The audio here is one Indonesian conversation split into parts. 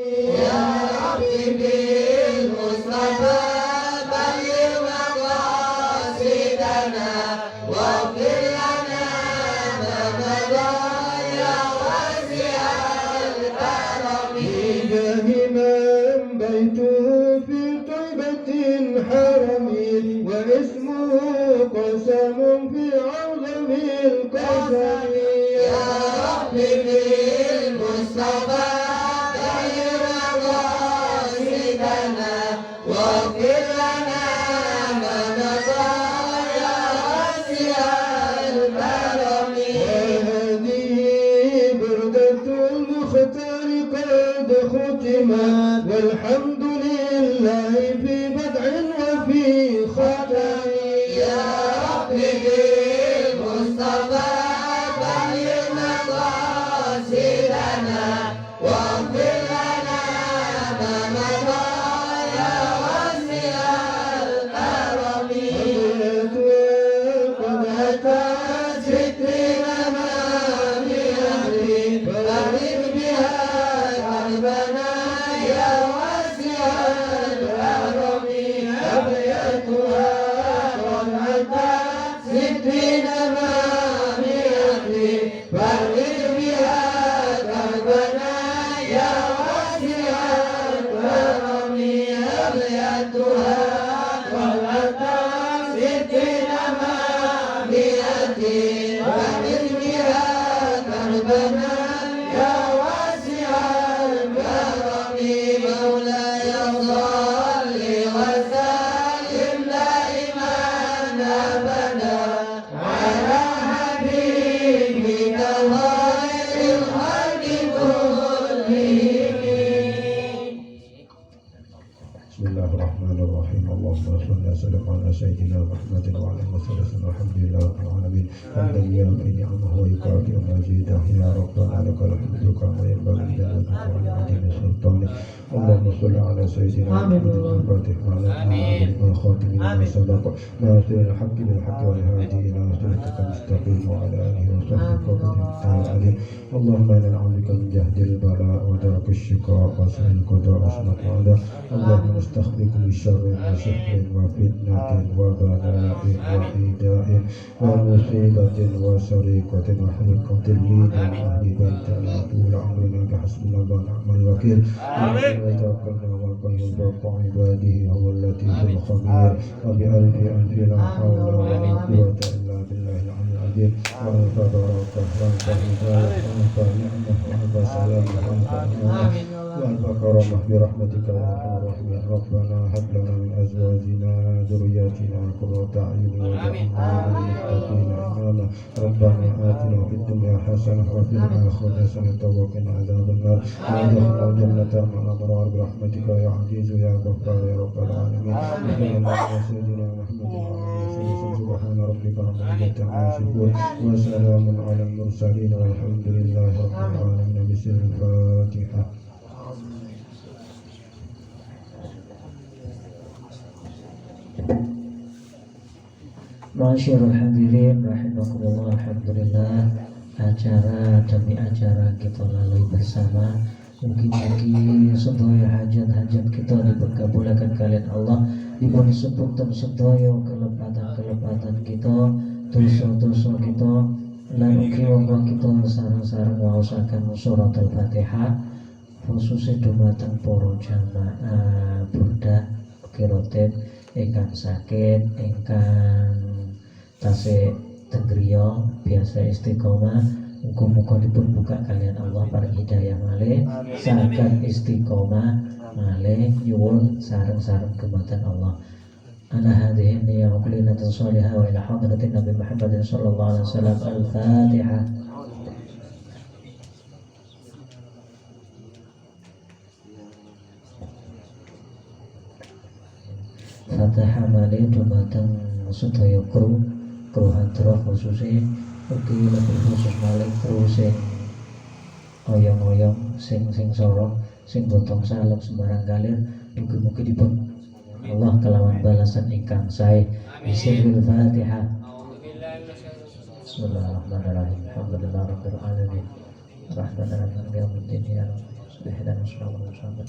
يا ربي بالمصطفى بلغ مقاصدنا واغفر لنا ما مضى يا واسع الكرم بجاه من بيته في طيبة حرم واسمه قسم في عظم القسم يا ربي بالمصطفى بلغ مقاصدنا واغفر لنا ما مضى يا واسع الكرم وهذه بردة المختار قد ختمت والحمد لله في بدع وفي ختم يا ربي بالمصطفى بلغ مقاصدنا واغفر لنا ما مضى يا واسع الكرم قد أتت سترنا ما بأهلي فرد بها قلبنا يا واسع الكرم أبيتها قد أتت سترنا ما بأهلي فرد بها قلبنا يا واسع الكرم أبيتها قد أتت سترنا ما بأهلي فرد بها قلبنا يا واسع الكرم مولاي صل وسلم دائما أبدا على حبيبك خير الخلق كلهم. بسم الله الرحمن الرحيم اللهم صل وسلم على سيدنا محمد وعلى اله وسلم الحمد لله رب العالمين حمدا يوفي نعمه ويكافئ مزيده يا ربنا لك الحمد كما ينبغي لجلالك وعظيم سلطانك اللهم صل على سيدنا محمد الفاتح على الخاتم لما سبق ناصر الحق بالحق والهادي الى صراطك المستقيم وعلى اله وصحبه وسلم عليه اللهم انا نعوذ بك من جهد البلاء ودرك الشقاء وسوء القضاء وسوء القضاء اللهم نستخفيك من شر وسحر وفتنة وبلاء وإيداء ومصيبة وسرقة وحرقة لين وأهل بيت لا طول عمرنا بحسبنا الله ونعم الوكيل آمين وتوكلنا والقيوم فوق عباده هو اللطيف الخبير وبألف ألف لا حول ولا قوة إلا بالله العلي العظيم وأنت بارك وأنت هداية وأنت نعمة وأنت سلام وأنت أمان وأنت كرمة برحمتك يا أرحم الراحمين ربنا هب لنا من أزواجنا ذرياتنا قرة أعين واجعلنا للمتقين إماما ربنا آتنا في الدنيا حسنة وفي الآخرة حسنة وقنا عذاب النار وادخلنا الجنة مع الأبرار برحمتك يا عزيز يا غفار يا رب العالمين وصلى الله على سيدنا محمد وعلى آله وسلم سبحان ربك رب العزة عما يصفون وسلام على المرسلين والحمد لله رب العالمين بسر الفاتحة. Masyarul hadirin rahimakumullah, alhamdulillah acara demi acara kita lalui bersama. Mugi-mugi sedaya hajat-hajat kita diberkabulkan kalian Allah, dipun sepunten sedaya kelepatan-kelepatan kita, dosa-dosa kita, lan ugi wong kita sareng-sareng waosaken surat Al-Fatihah khususnya dumateng para jamaah burdah kirotin ingkang sakit, ingkang tasih tegriya biasa istiqomah, muga-muga dipun buka kalian Allah paring hidayah malih saged istiqomah malih nyuwun sareng-sareng kematan Allah. Ana hadhihi niyya wa kulinatun shalihah wa ila hadratin Nabi Muhammadin sallallahu alaihi wasallam. Al-Fatihah. Fatihah malih dumateng sedaya kru hadroh khususnya ugi lebih khusus malih kru sing oyong-oyong sing sorong sing botong salep sembarang kalir, mugi-mugi dipun Allah kelawan balasan ingkang sae. Bismillahil Fatihah. Bismillahirrahmanirrahim. Alhamdulillahirabbil alamin. Rahmanir rahim. Yaumiddin ya Rabb. ihdan sallallahu alaihi wasallam.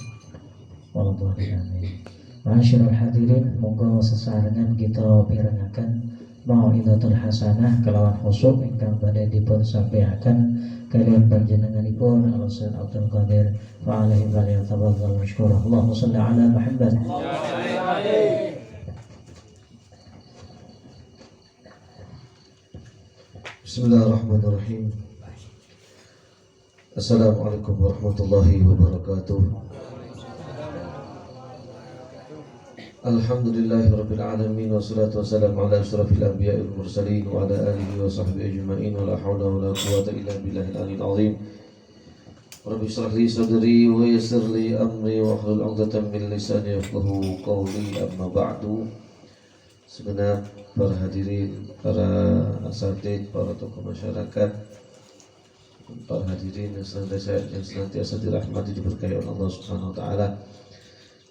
Wallahu amin. Masyarul hadirin, monggo sesarengan kita pirengaken mau'izatul hasanah kelawan khusuk ingkang badhe dipun sampaikan kalian panjenenganipun Al-Ustaz Abdul Qadir wa alaihi wa tafaddal mashkura. Allahumma shalli ala Muhammad. Bismillahirrahmanirrahim. Assalamualaikum warahmatullahi wabarakatuh. Alhamdulillahirabbil alamin wassalatu wassalamu ala asyrafil anbiya'i wal mursalin wa ala alihi wa sahbihi ajma'in wa la haula wa la quwwata illa billahil aliyyil azim. Rabbi shrah li sadri wa yassir li amri wa hlul 'uqdatam min lisani yafqahu qawli, amma ba'du. Segenap para hadirin, para asatid, para tokoh masyarakat, para hadirin yang senantiasa dirahmati, diberkahi oleh Allah Subhanahu wa taala.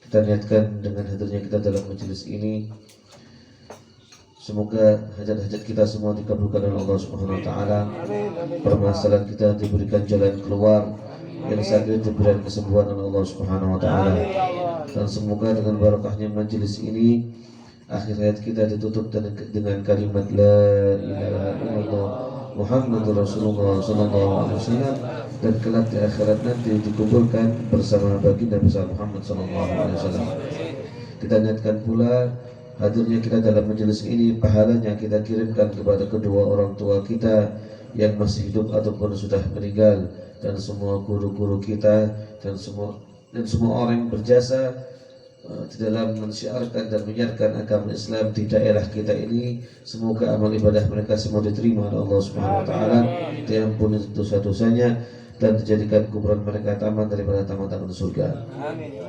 Kita niatkan dengan hadirnya kita dalam majelis ini, semoga hajat-hajat kita semua dikabulkan oleh Allah Subhanahu wa taala. Permasalahan kita diberikan jalan keluar, yang sakit diberikan kesembuhan oleh Allah Subhanahu wa taala. Dan semoga dengan barakahnya majelis ini akhir hayat kita ditutup dengan kalimat La ilaha illallah Muhammadur Rasulullah sallallahu alaihi wasallam, dan kelak di akhirat nanti dikumpulkan bersama baginda besar Muhammad sallallahu alaihi wasallam. Kita niatkan pula hadirnya kita dalam majelis ini, pahalanya kita kirimkan kepada kedua orang tua kita yang masih hidup ataupun sudah meninggal, dan semua guru-guru kita dan semua orang yang berjasa di dalam mensyiarkan dan menyiarkan agama Islam di daerah kita ini. Semoga amal ibadah mereka semua diterima oleh Allah Subhanahu wa taala, diampuni dosa-dosanya, dan dijadikan kuburan mereka taman daripada taman-taman surga. Amin.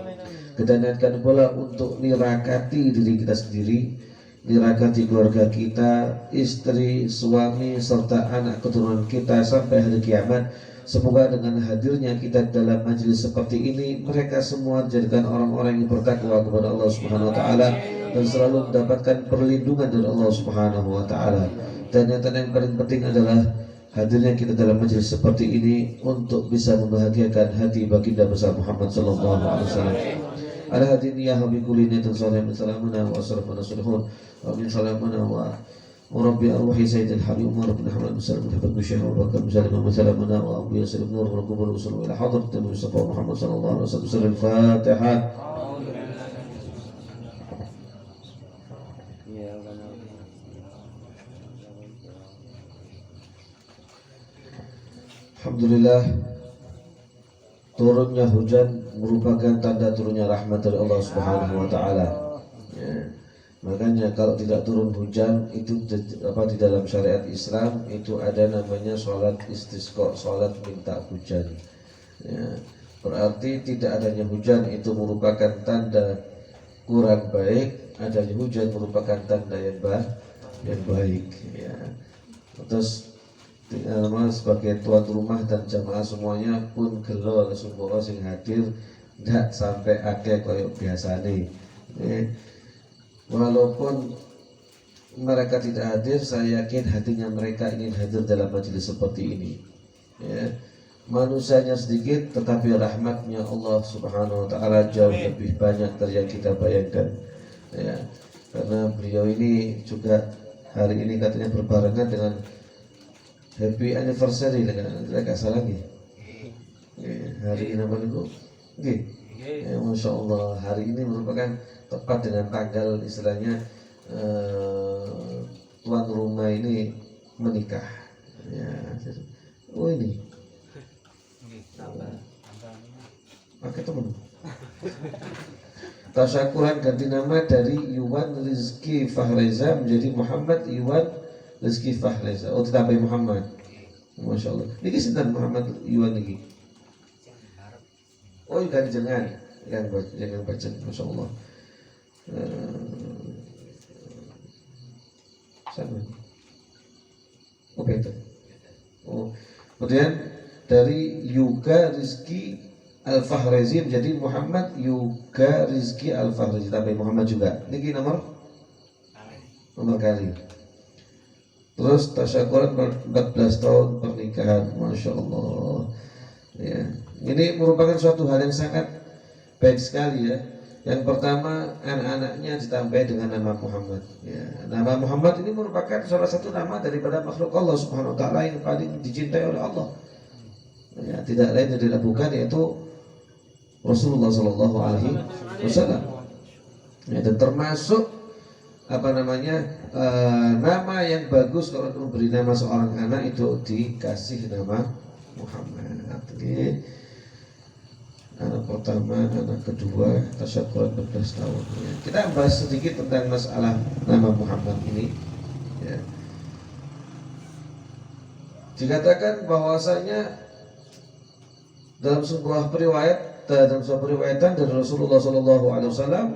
Kita niatkan pula untuk nirakati diri kita sendiri, nirakati keluarga kita, istri, suami, serta anak keturunan kita sampai hari kiamat. Semoga dengan hadirnya kita dalam majelis seperti ini, mereka semua dijadikan orang-orang yang bertakwa kepada Allah Subhanahu wa taala dan selalu mendapatkan perlindungan dari Allah Subhanahu wa taala. Dan yang paling penting adalah hadirnya kita dalam majelis seperti ini untuk bisa membahagiakan hati baginda besar Muhammad sallallahu alaihi wasallam. Ala hadini ya habi kulli niyatin salihatin salamuna wa asrafuna sulhun wa min salamuna wa Rabbi arwahi Sayyidil Habib Umar bin Ahmad bin Salam bin Habib bin Syekh Abu Bakar bin Salim bin Salamana wa Abu Yasir bin Nur wa Kubur Rasul ila hadrat Nabi Mustafa Muhammad sallallahu alaihi wasallam. Surah Al-Fatihah. Alhamdulillah, turunnya hujan merupakan tanda turunnya rahmat dari Allah Subhanahu wa taala. Makanya kalau tidak turun hujan itu di dalam syariat Islam itu ada namanya sholat istisqa, sholat minta hujan. Ya, berarti tidak adanya hujan itu merupakan tanda kurang baik, adanya hujan merupakan tanda yang baik. Ya. Terus sebagai tuan rumah dan jamaah semuanya pun gelo sumbawa sing hadir ndak sampai akeh koyo biasane. Walaupun mereka tidak hadir, saya yakin hatinya mereka ingin hadir dalam majelis seperti ini. Ya. Manusianya sedikit, tetapi rahmatnya Allah Subhanahu wa taala jauh lebih banyak dari yang kita bayangkan. Ya. Karena beliau ini juga hari ini katanya berbarengan dengan happy anniversary dengan tidak salah nih. Hari ini apa itu? Ya, Masya Allah, hari ini merupakan tepat dengan tanggal istilahnya tuan rumah ini menikah. Ya, oh ini pakai teman. Tasyakuran ganti nama dari Iwan Rizki Fahreza menjadi Muhammad Iwan Rizki Fahreza. Oh tidak Muhammad. Masya Allah. Ini sinten Muhammad Iwan ini. Oh kan jangan baca. Masya Allah. Sama. Oh beda. Oh kemudian dari Yuga Rizki Al-Fahrezi menjadi Muhammad Yuga Rizki Al-Fahrezi. Tapi Muhammad juga. Ini nomor kali. Terus tasyakuran 14 tahun pernikahan, Masya Allah. Ya, ini merupakan suatu hal yang sangat baik sekali ya. Yang pertama, anak-anaknya ditambah dengan nama Muhammad. Ya, nama Muhammad ini merupakan salah satu nama daripada makhluk Allah Subhanahu wa taala yang paling dicintai oleh Allah. Ya, tidak lain dan tidak bukan yaitu Rasulullah sallallahu alaihi wasallam. Ya, dan termasuk nama yang bagus kalau memberi nama seorang anak itu dikasih nama Muhammad. Jadi, anak pertama, anak kedua, tasyakuran 12 tahun. Ya. Kita bahas sedikit tentang masalah nama Muhammad ini. Ya. Dikatakan bahwasanya dalam sebuah periwayatan dari Rasulullah SAW,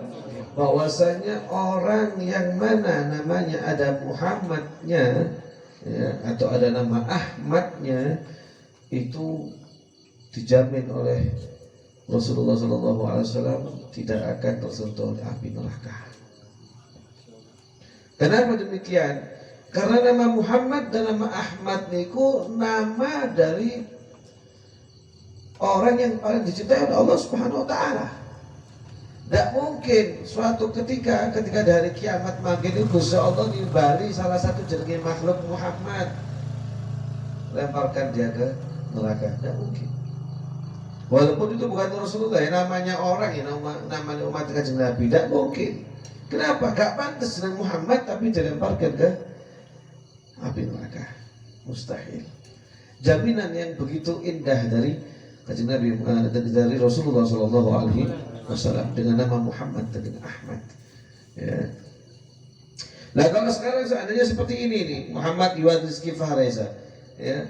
bahwasanya orang yang mana namanya ada Muhammadnya, ya, atau ada nama Ahmadnya, itu dijamin oleh Rasulullah SAW tidak akan tersentuh oleh api neraka. Kenapa demikian? Karena nama Muhammad dan nama Ahmad niku nama dari orang yang paling dicintai oleh Allah Subhanahu wa taala. Tidak mungkin suatu ketika dari kiamat makin itu Gusti Allah nimbali salah satu jenenge makhluk Muhammad, lemparkan dia ke neraka. Tidak mungkin. Walaupun itu bukan Rasulullah, ya, namanya orang, ya, namanya umat Kanjeng Nabi, tidak mungkin. Kenapa? Gak pantas dengan Muhammad tapi dilemparkan ke api neraka. Mustahil. Jaminan yang begitu indah dari Kanjeng Nabi, dari Rasulullah SAW dengan nama Muhammad dan dengan Ahmad. Ya. Nah, kalau sekarang seandainya seperti ini nih, Muhammad Iwan Rizki Fahreza, ya,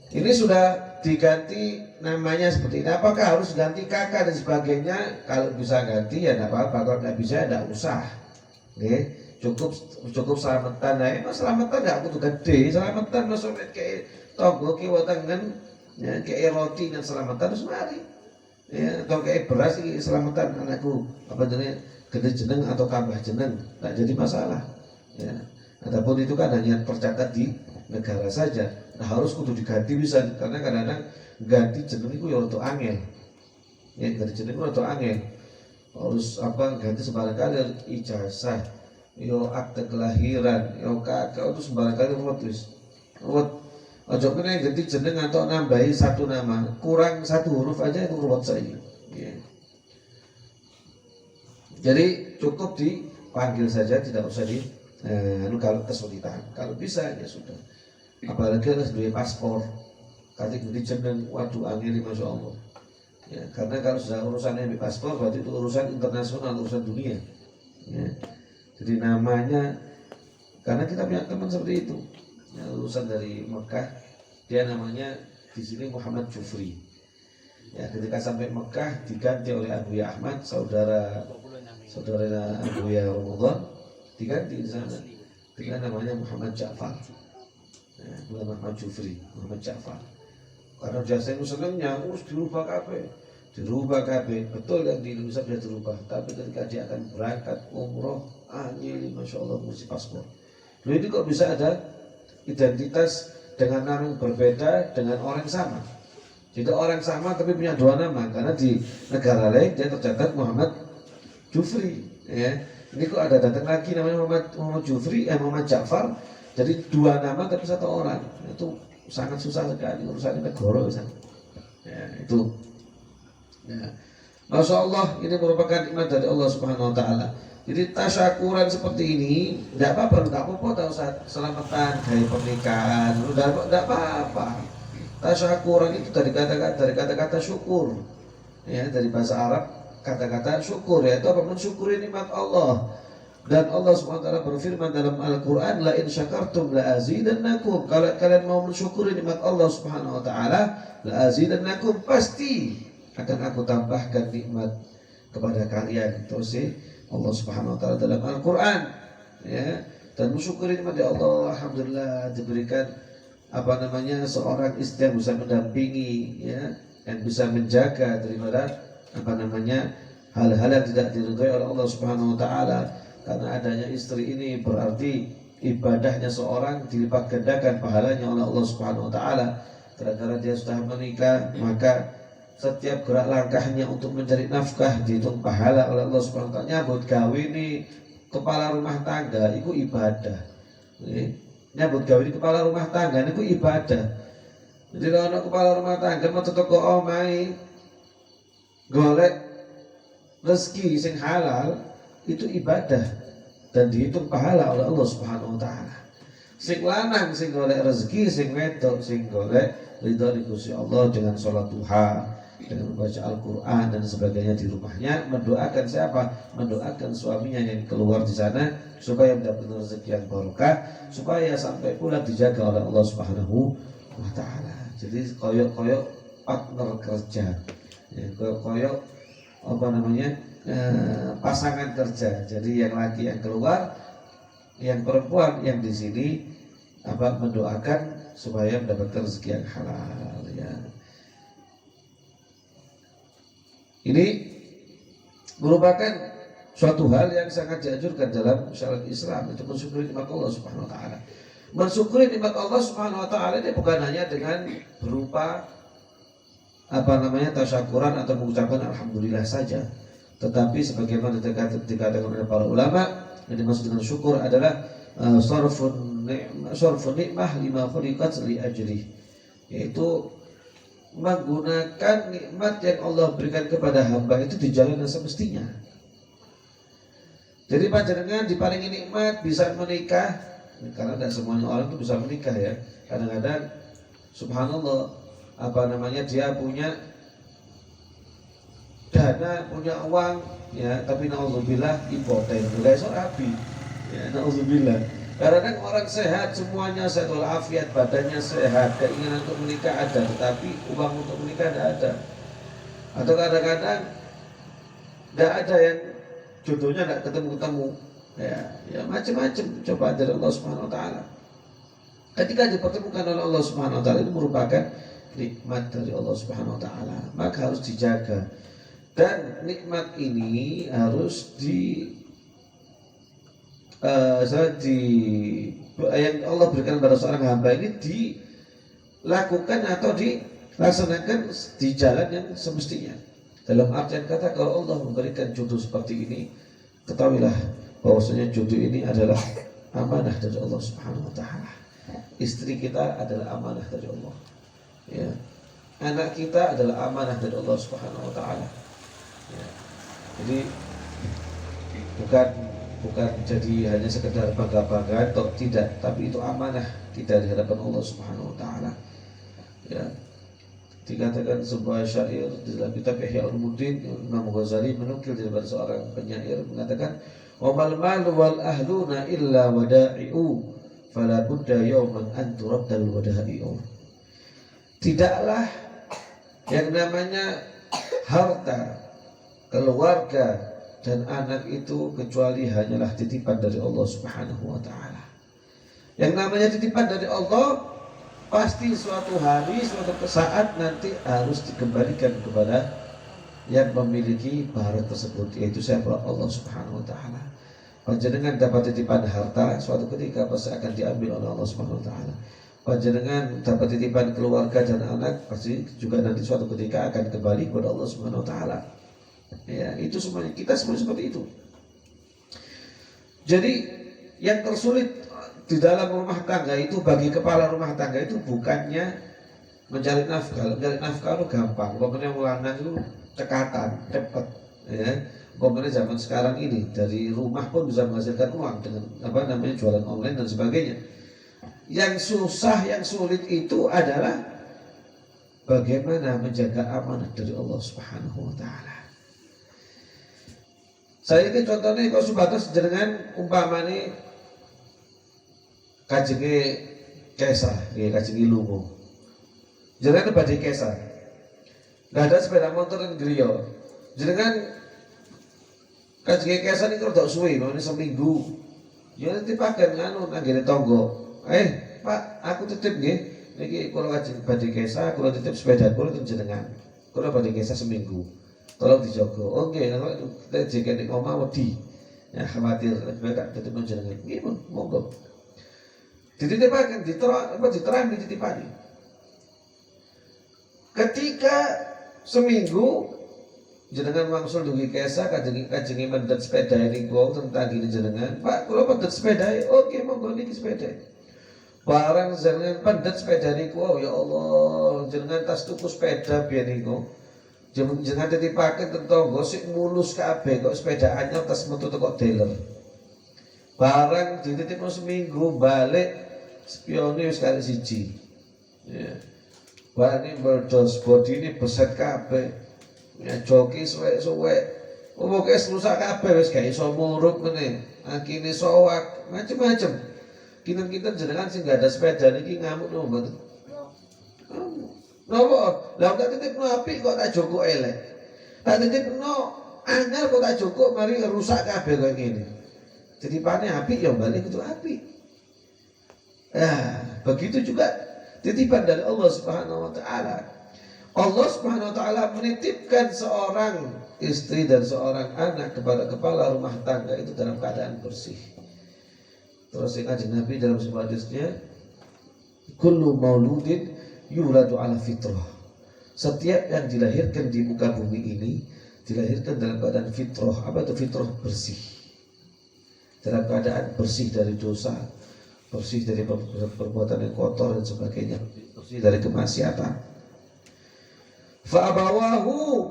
ini sudah diganti namanya seperti ini. Apakah harus ganti kakak dan sebagainya? Kalau bisa ganti ya tidak apa-apa. Kalau tidak bisa tidak usah. Oke, cukup selamatan. Nah, emang selamatan tidak butuh gede. Selamatan maksudnya kayak togo kiwa tangan, ya, kayak roti dan selamatan harus mari. Ya, atau kayak beras ini selamatan anakku apa jenis gede jeneng atau tambah jeneng, tak jadi masalah. Ya, adapun itu kan hanya tercatat di negara saja. Nah, harus kudu diganti bisa, karena kadang-kadang ganti jeneng itu ya untuk angel. Ya, ganti jeneng itu untuk angel. Harus ganti sembarang kali ijazah, yo akte kelahiran, yo kakak itu sembarang kali ruwet wis. Ruwet. Ojo kena ganti jeneng atau nambahi satu nama, kurang satu huruf aja itu ruwet saja. Ya. Jadi cukup dipanggil saja, tidak usah kalau kesulitan. Kalau bisa ya sudah. Apalagi harus beli paspor, kasih ganti jeneng, waduh angin, masya Allah. Ya, karena kalau sudah urusannya beli paspor, berarti itu urusan internasional, urusan dunia. Ya. Jadi namanya, karena kita punya teman seperti itu, ya, lulusan dari Mekah, dia namanya di sini Muhammad Jufri. Ya, ketika sampai Mekah diganti oleh Abuya Ahmad, saudara Abuya Ramadan, diganti di sana dengan namanya Muhammad Ja'far. Ya, bukan Muhammad Jufri, Muhammad Ja'far. Karena jasa itu senangnya harus dirubah kabeh. Betul yang di Indonesia sudah dirubah, tapi ketika dia akan berangkat umroh, masya Allah mesti paspor. Lalu itu kok bisa ada identitas dengan nama yang berbeda dengan orang yang sama. Jadi orang sama tapi punya dua nama, karena di negara lain dia tercatat Muhammad Jufri. Ya. Ini kok ada datang lagi namanya Muhammad Jufri, Muhammad Ja'far. Jadi dua nama tapi satu orang, itu sangat susah sekali urusan negara. Ya, itu. Ya. Masya Allah, ini merupakan nikmat dari Allah Subhanahu Wa Taala. Jadi tasyakuran seperti ini, tidak apa-apa, tahu selamatan dari pernikahan, tidak apa-apa. Tasyakuran itu dari kata-kata syukur, ya, dari bahasa Arab kata-kata syukur, yaitu apa? Mensyukuri nikmat Allah. Dan Allah SWT berfirman dalam Al-Quran, la in syakartum la azidannakum. Kalau kalian mau mensyukuri nikmat Allah Subhanahu Wa Taala, la azidannakum, pasti akan aku tambahkan nikmat kepada kalian. Terus Allah Subhanahu Wa Taala dalam Al-Quran, ya, dan mensyukuri nikmat Allah. Alhamdulillah diberikan seorang istri yang bisa mendampingi, ya, yang bisa menjaga daripada hal-hal yang tidak diridhai oleh Allah Subhanahu Wa Taala. Karena adanya istri ini berarti ibadahnya seorang dilipat gandakan pahalanya oleh Allah Subhanahu Wa Taala. Gara-gara dia sudah menikah, maka setiap gerak langkahnya untuk mencari nafkah dihitung pahala oleh Allah Subhanahu wa taala. Nyambut gawe ini kepala rumah tangga itu ibadah. Nyambut gawe ini kepala rumah tangga itu ibadah. Jadi kalau kepala rumah tangga mau toko omahe golek rezeki sing halal itu ibadah dan dihitung pahala oleh Allah Subhanahu wa taala. Sing lanang sing golek rezeki, sing wedok sing golek ridha di Gusti Allah dengan sholat duha, dengan membaca Al-Quran dan sebagainya di rumahnya, mendoakan siapa? Mendoakan suaminya yang keluar di sana supaya mendapatkan rezeki yang barokah, supaya sampai pulang dijaga oleh Allah Subhanahu wa taala. Jadi koyok-koyok partner kerja, ya, koyok-koyok pasangan kerja. Jadi yang laki yang keluar, yang perempuan yang di sini mendoakan supaya mendapatkan rezeki yang halal, ya. Ini merupakan suatu hal yang sangat dianjurkan dalam syariat Islam, itu mensyukuri nikmat Allah Subhanahu wa taala. Mensyukuri nikmat Allah Subhanahu wa taala ini bukan hanya dengan berupa tasyakuran atau mengucapkan alhamdulillah saja, tetapi sebagaimana dikatakan oleh para ulama, yang dimaksud dengan syukur adalah sarfun nikmah lima khuliqat li ajlih, yaitu menggunakan nikmat yang Allah berikan kepada hamba itu di jalan yang semestinya. Jadi panjenengan diparingi nikmat bisa menikah, karena tidak semuanya orang itu bisa menikah, ya. Kadang-kadang subhanallah dia punya dana, punya uang, ya, tapi naudzubillah impoten, guys, rabi, ya, naudzubillah. Kadang orang sehat, semuanya sehat walafiat, badannya sehat, keinginan untuk menikah ada, tetapi uang untuk menikah tidak ada. Atau kadang-kadang tidak ada, yang jodohnya tidak ketemu-ketemu, ya macam-macam cobaan dari Allah Subhanahu wa taala. Ketika dipertemukan oleh Allah Subhanahu wa taala, itu merupakan nikmat dari Allah Subhanahu wa taala, maka harus dijaga. Dan nikmat ini harus yang Allah berikan pada seorang hamba ini dilakukan atau dilaksanakan di jalan yang semestinya. Dalam artian kata, kalau Allah memberikan jodoh seperti ini, ketahuilah bahwasanya jodoh ini adalah amanah dari Allah Subhanahu wa taala. Istri kita adalah amanah dari Allah, ya. Anak kita adalah amanah dari Allah Subhanahu wa taala, ya. Jadi bukan jadi hanya sekedar bangga-banggaan atau tidak, tapi itu amanah kita di hadapan Allah Subhanahu wa taala, ya. Dikatakan sebuah syair di dalam kitab Ihya Ulumuddin, Imam Ghazali menukil dari seorang penyair mengatakan, "Wa mal malu wal ahluna illa wada'i'u fala budda yawman an turaddal wada'i'u." Tidaklah yang namanya harta, keluarga dan anak itu kecuali hanyalah titipan dari Allah Subhanahu wa taala. Yang namanya titipan dari Allah pasti suatu hari, suatu saat nanti harus dikembalikan kepada yang memiliki barang tersebut, yaitu siapa? Allah Subhanahu wa taala. Panjenengan dapat titipan harta, suatu ketika pasti akan diambil oleh Allah Subhanahu wa taala. Panjenengan dapat titipan keluarga dan anak, pasti juga nanti suatu ketika akan kembali kepada Allah Subhanahu wa taala. Ya, itu semuanya, kita semuanya seperti itu. Jadi yang tersulit di dalam rumah tangga itu, bagi kepala rumah tangga itu, bukannya mencari nafkah. Mencari nafkah itu gampang, pokoknya lanang itu cekatan, cepat, ya. Pokoknya zaman sekarang ini dari rumah pun bisa menghasilkan uang dengan jualan online dan sebagainya. Yang susah, yang sulit itu adalah bagaimana menjaga amanah dari Allah Subhanahu wa taala. Saya ini contohnya kalau sebatas jenengan umpamane kajenge Kesa, kajenge Lungo. Jenengan badhe Kesa. Nggak ada sepeda motor dan griya. Jenengan kajenge Kesa niku rada suwe, ini seminggu. Ya titipaken nang nggene tangga. Pak, aku titip nggih. Niki kula kajeng badhe Kesa, kula titip sepeda kula teng jenengan. Kula badhe Kesa seminggu. Tolong dijaga. Oke, nek jek nek omah wedi. Ya khawatir lebih tak titip jenengan. Nggih, monggo. Dititipaken, diterang dititipani. ketika seminggu jenengan wangsul dugi kesa kajengi mendet sepeda ini gua tentang gini jenengan Pak kalau pendet sepeda oke monggo niki sepeda barang jenengan pendet sepeda ini gua ya Allah jenengan tas tuku sepeda biar niku jenengan ditipake tetangga sik mulus kabeh kok sepeda anyar tas metu kok dealer barang dititipno seminggu balik spione wis kali siji ya barang ini berdos body ini beset kabeh ya joki suwek-suwek pokoknya rusak kabeh wis gak iso murup meneh akine soak macem-macem kinten-kinten jenengan sing gak ada sepeda niki ngamuk lho mboten napa lah tak titipno apik kok tak joko elek tak titipno anyar kok tak joko mari rusak kabeh kaya ngene titipane apik ya balik itu apik begitu juga titipan dari Allah Subhanahu wa taala. Allah Subhanahu wa taala menitipkan seorang istri dan seorang anak kepada kepala rumah tangga itu dalam keadaan bersih. Terus Kanjeng Nabi dalam sebuah hadisnya, kullu mauludin yuladu ala fitrah. Setiap yang dilahirkan di muka bumi ini dilahirkan dalam keadaan fitrah. Apa itu fitrah? Bersih. Dalam keadaan bersih dari dosa, bersih dari perbuatan yang kotor dan sebagainya, bersih dari kemaksiatan. Fa'abawahu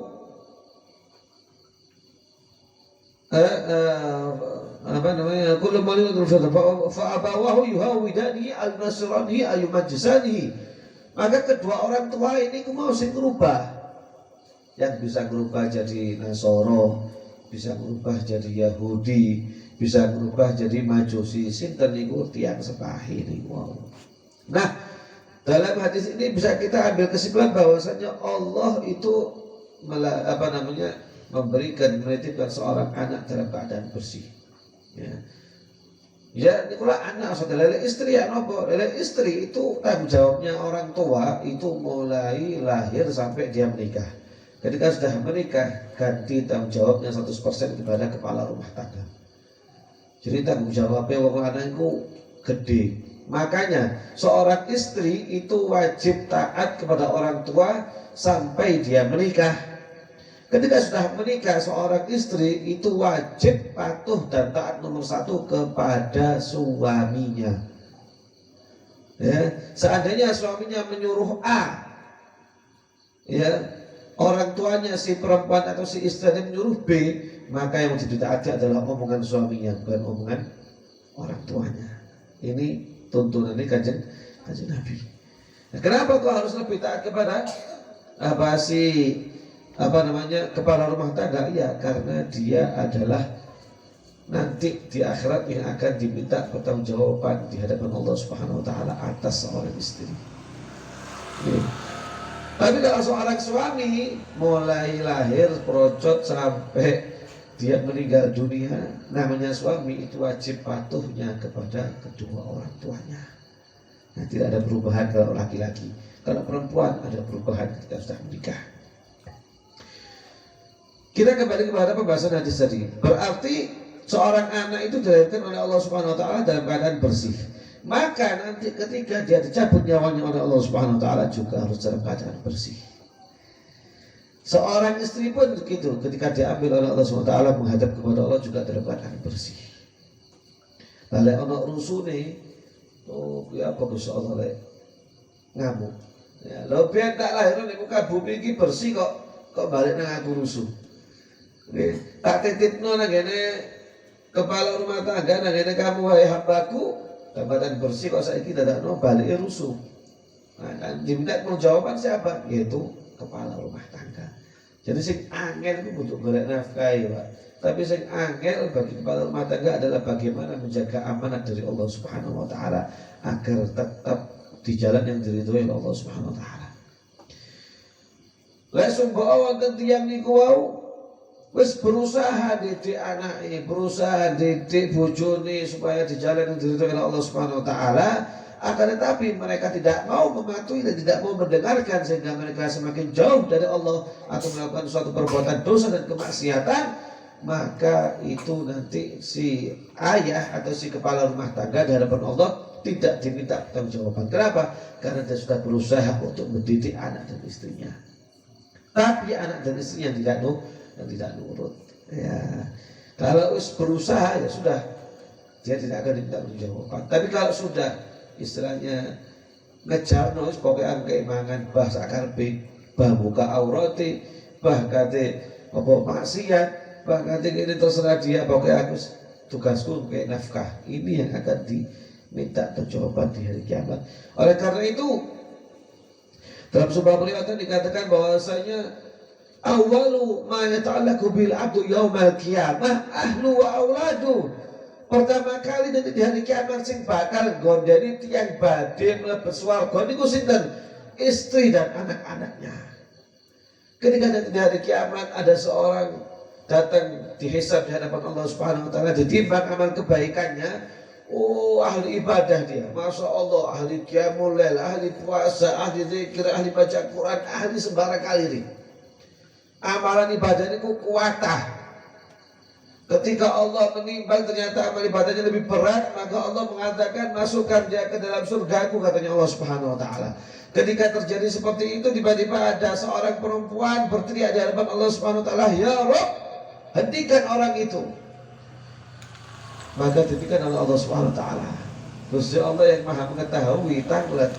apa namanya? Kullu malin fa'abawahu yuhawidani al-nasrani ayumajsani. Maka kedua orang tua ini mau sing berubah. Yang bisa berubah jadi Nasoro, bisa berubah jadi Yahudi, bisa berubah jadi Majusi, sinten niku tiyang sepahi niku. Nah, dalam hadis ini bisa kita ambil kesimpulan bahwasanya Allah itu memberikan menitipkan seorang anak dalam keadaan bersih. Ya, nikulah anak saudara istri ya nopo. Istri itu tanggung jawabnya orang tua itu mulai lahir sampai dia menikah. Ketika sudah menikah, ganti tanggung jawabnya 100% kepada kepala rumah tangga. Jadi tanggung jawabnya wong lanang iku gede. Makanya seorang istri itu wajib taat kepada orang tua sampai dia menikah. Ketika sudah menikah, seorang istri itu wajib patuh dan taat nomor 1 kepada suaminya. Ya, seandainya suaminya menyuruh A, ya, orang tuanya si perempuan atau si istrinya menyuruh B, maka yang wajib ditaati adalah omongan suaminya, bukan omongan orang tuanya. Ini tuntunan ini kanjeng Nabi. Nah, kenapa kau harus lebih taat kepada kepala rumah tangga? Ya, karena dia adalah nanti di akhirat yang akan diminta pertanggungjawaban di hadapan Allah Subhanahu wa taala atas seorang istri. Tapi kalau seorang suami mulai lahir procot sampai dia meninggal dunia, namanya suami itu wajib patuhnya kepada kedua orang tuanya. Nah, tidak ada perubahan kalau laki-laki. Kalau perempuan ada perubahan ketika sudah menikah. Kita kembali kepada pembahasan hadis tadi. Berarti seorang anak itu dilahirkan oleh Allah Subhanahu wa taala dalam keadaan bersih. Maka nanti ketika dia dicabut nyawanya oleh Allah Subhanahu wa taala juga harus dalam keadaan bersih. Seorang istri pun begitu, ketika diambil oleh Allah Subhanahu wa taala menghadap kepada Allah juga dalam keadaan bersih. Lalu anak rusune ya apa Gusti Allah lek ngamuk. Ya, lho ben tak lahir ning muka bumi iki bersih kok balik nang aku rusuh. Nggih, tak titipno nang ngene kepala rumah tangga nang ngene kamu wahai hambaku, keadaan bersih kok saiki dadakno balik rusuh. Nah, kan diminta jawaban siapa? Yaitu kepala rumah tangga. Jadi sing angel itu butuh golek nafkah ya, Pak. Tapi sing angel bagi kepala rumah tangga adalah bagaimana menjaga amanat dari Allah Subhanahu wa taala agar tetap di jalan yang diridhoi oleh Allah Subhanahu wa taala. Lah sumbawa wonten tiyang niku wau wis berusaha didik anake, berusaha didik bojone supaya di jalan yang diridhoi oleh Allah Subhanahu wa taala. Akan tetapi mereka tidak mau mematuhi dan tidak mau mendengarkan sehingga mereka semakin jauh dari Allah atau melakukan suatu perbuatan dosa dan kemaksiatan, maka itu nanti si ayah atau si kepala rumah tangga di hadapan Allah tidak diminta pertanggungjawaban. Kenapa? Karena dia sudah berusaha untuk mendidik anak dan istrinya. Tapi anak dan istrinya yang tidak nurut. Ya, kalau berusaha ya sudah, dia tidak akan diminta pertanggungjawaban. Tapi kalau sudah istilahnya ngejar nus pokoknya keimangan bahasa karpe, bah buka aurati, bah kate apa maksiat, bah kate ini terserah dia, pokoknya aku tugasku kayak nafkah. Ini yang akan diminta pertanggungjawaban di hari kiamat. Oleh karena itu dalam sebuah periwayatan dikatakan bahwasanya awalu ma yata'allaqu bil abdu yaumal qiyamah ahlu wa auladu. Pertama kali nanti di hari kiamat sing bakal gondeni tiyang badhe mlebet swarga niku sinten? Istri dan anak-anaknya. Ketika nanti di hari kiamat ada seorang datang dihisab di hadapan Allah Subhanahu wa taala, ditimbang amal kebaikannya. Oh, ahli ibadah dia, masya Allah, ahli qiyamul lail, ahli puasa, ahli zikir, ahli baca Quran, ahli sembarang kali ini. Amalan ibadah ini kuatah. Ketika Allah menimbang ternyata amal ibadahnya lebih berat, maka Allah mengatakan masukkan dia ke dalam surgaku, katanya Allah Subhanahu wa taala. Ketika terjadi seperti itu, tiba-tiba ada seorang perempuan berteriak di hadapan Allah Subhanahu wa taala, "Ya Rabb, hentikan orang itu." Maka dihentikan oleh Allah Subhanahu wa taala. Gusti Allah yang Maha mengetahui tanglet.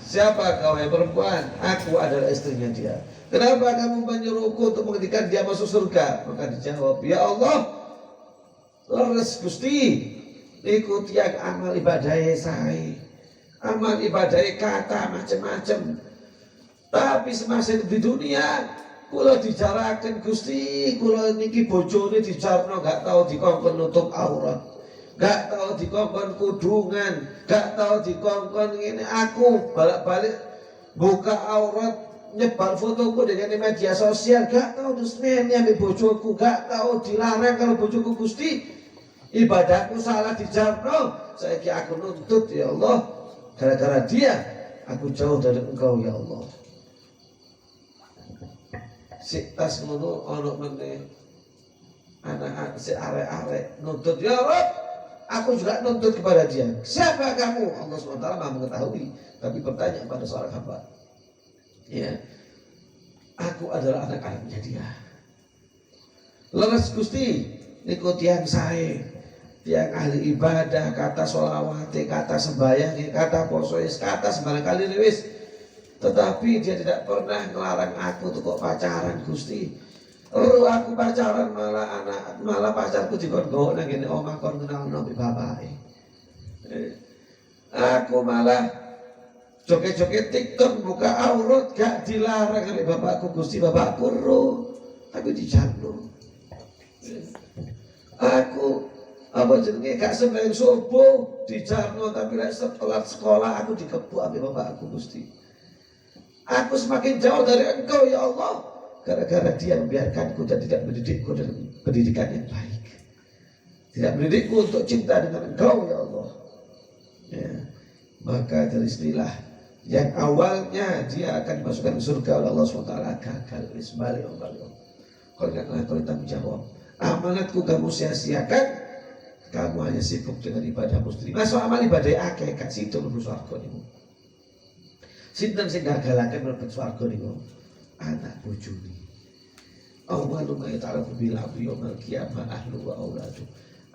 Siapa kau yang perempuan? Aku adalah istrinya dia. Kenapa kamu menyuruhku untuk menghentikan dia masuk surga? Maka dijawab, ya Allah, leres Gusti, ikut yang amal ibadahnya saya, amal ibadahnya kata macam-macam. Tapi semasa di dunia, kula dijarakan Gusti, kula niki bojone dijarno gak tahu dikongkon nutup aurat, gak tahu dikongkon kudungan, gak tahu dikongkon ini. Aku balik-balik buka aurat, nyebar fotoku dengan media sosial, gak tahu dusmeni ambil bojoku, gak tahu dilarang kalau bojoku Gusti. Ibadahku salah dijarno, saya kira aku nuntut ya Allah, gara-gara dia aku jauh dari Engkau ya Allah. Si tas ngono ono meneh anak si arek-arek nuntut ya Allah, aku juga nuntut kepada dia. Siapa kamu? Allah SWT Maha mengetahui, tapi bertanya pada seorang hamba. Ya, aku adalah anak-anaknya dia. Leres Gusti, niku tiang sae, tiang ahli ibadah, kata sholawat, kata sembahyang, kata poso, kata sembarang kali wis. Tetapi dia tidak pernah ngelarang aku untuk kok pacaran Gusti. Aku pacaran malah pacarku dikon-gon nang ngene omah kon kenal nabi bapake. Aku malah joget-joget TikTok buka aurat gak dilarang oleh bapakku Gusti, bapakku roh, tapi dijarno. Aku apa jenenge gak sembahyang subuh dijarno, tapi setelah sekolah aku dikepuk oleh bapakku Gusti. Aku semakin jauh dari Engkau ya Allah, gara-gara dia membiarkanku dan tidak mendidikku dalam pendidikan yang baik, tidak mendidikku untuk cinta dengan Engkau ya Allah. Ya, maka dari sinilah yang awalnya dia akan dimasukkan ke surga oleh Allah SWT gagal. Isbalik kalau tanggung jawab. Amanatku kamu sia-siakan, kamu hanya sibuk dengan ibadah muslim. Masuk amal ibadah akeh gak situ mlebu swarga niku. Sinten sing gagalaken mlebu swarga niku? Anak bojone. Awalu ma yata'alafu bil abdi yaumil qiyamah ahlu wa auladu.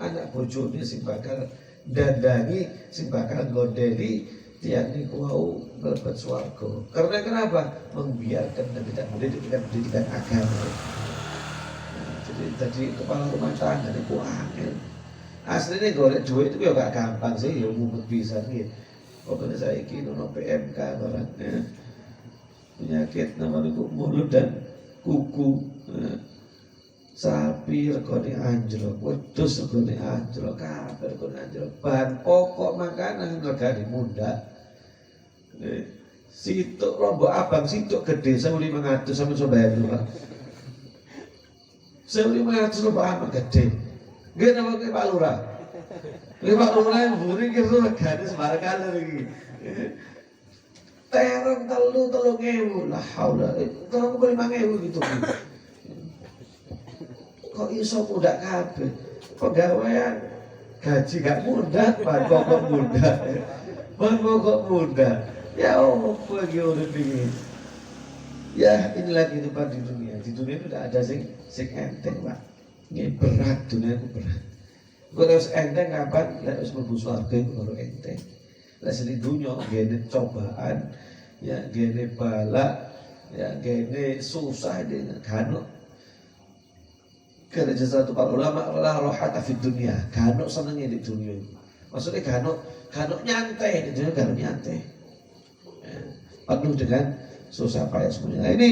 Anak bojone sing bakal dandangi, sing bakal gondeli tiang niku wau mlebet swarga. Karena kenapa? Membiarkan dan tidak mendidik dengan pendidikan agama. Jadi kepala rumah tangga niku angel. Aslinya golek duit itu ya gak gampang sih, ya mumet bisa gitu. Pokoknya saya kira no PMK barangnya, penyakit namanya mulut dan kuku, sapi regone anjlok, wedhus regone anjlok, kabeh regone anjlok, bahan pokok makanan regane mundhak. Situk lombok abang, situk gede 1.500 sama coba itu Pak. 1.500 lombok abang gede. Nggih napa Pak Lurah? Pak Lurah yang buri gitu regane sembarang kali iki. Terong 3.000 lah haula. 5.000 gitu. Kok iso mudak kabeh? Pegawaian Gaji gak mudah, bahan pokok mudah. Bahan pokok mudah. Ya apa lagi urip ini? Ya inilah kehidupan di dunia. Di dunia itu tidak ada sing enteng, Pak. Ini berat, dunia itu berat. Kalau harus enteng kapan? Harus mlebu swarga itu baru enteng. Lah seni dunia gene cobaan, ya gene balak, ya gene susah dengan kano. Karena jasa para ulama la rohata fid dunia, kano senengnya di dunia. Maksudnya kano nyantai, di dunia kano nyantai. Ya, penuh dengan susah payah semuanya. Nah, ini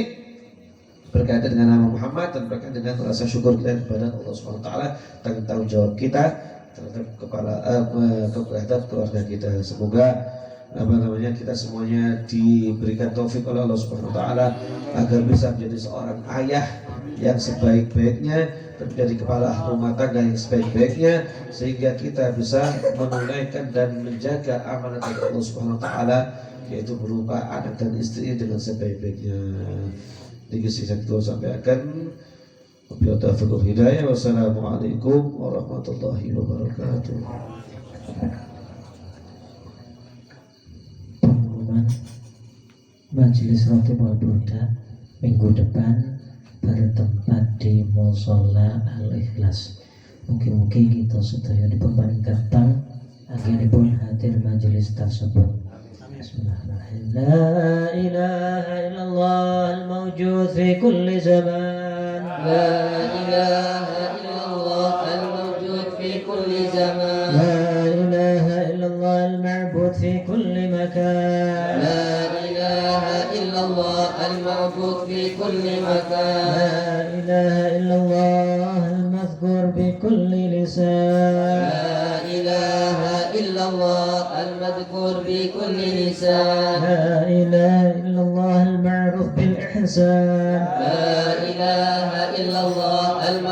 berkaitan dengan nama Muhammad dan berkaitan dengan rasa syukur kita kepada Allah SWT tentang tanggung jawab kita terhadap terhadap keluarga kita. Semoga kita semuanya diberikan taufik oleh Allah SWT agar bisa menjadi seorang ayah yang sebaik-baiknya, menjadi kepala rumah tangga yang sebaik-baiknya, sehingga kita bisa menunaikan dan menjaga amanat dari Allah SWT, yaitu berupa anak dan istri dengan sebaik-baiknya. Dikasih satu sampaikan. Wabillahi taufiq wal hidayah. Wassalamualaikum warahmatullahi wabarakatuh. Pengumuman Majelis Rotib wal Burda minggu depan bertempat di Mushola Al-Ikhlas. Mungkin kita sedaya dipun ketang anggenipun hadir majelis tersebut. Bismillahirrahmanirrahim. La ilaha illallah al-mawjud fi kulli zaman. La ilaha illallah al-mawjud fi kulli zaman. La ilaha illallah al-ma'bud fi kulli makan. La ilaha illallah al-ma'bud fi kulli makan. La ilaha illallah al-madhkur bi kulli lisan. La ilaha illallah al-madhkur bi kulli lisan. لا إله إلا الله المعروف بالإحسان. لا إله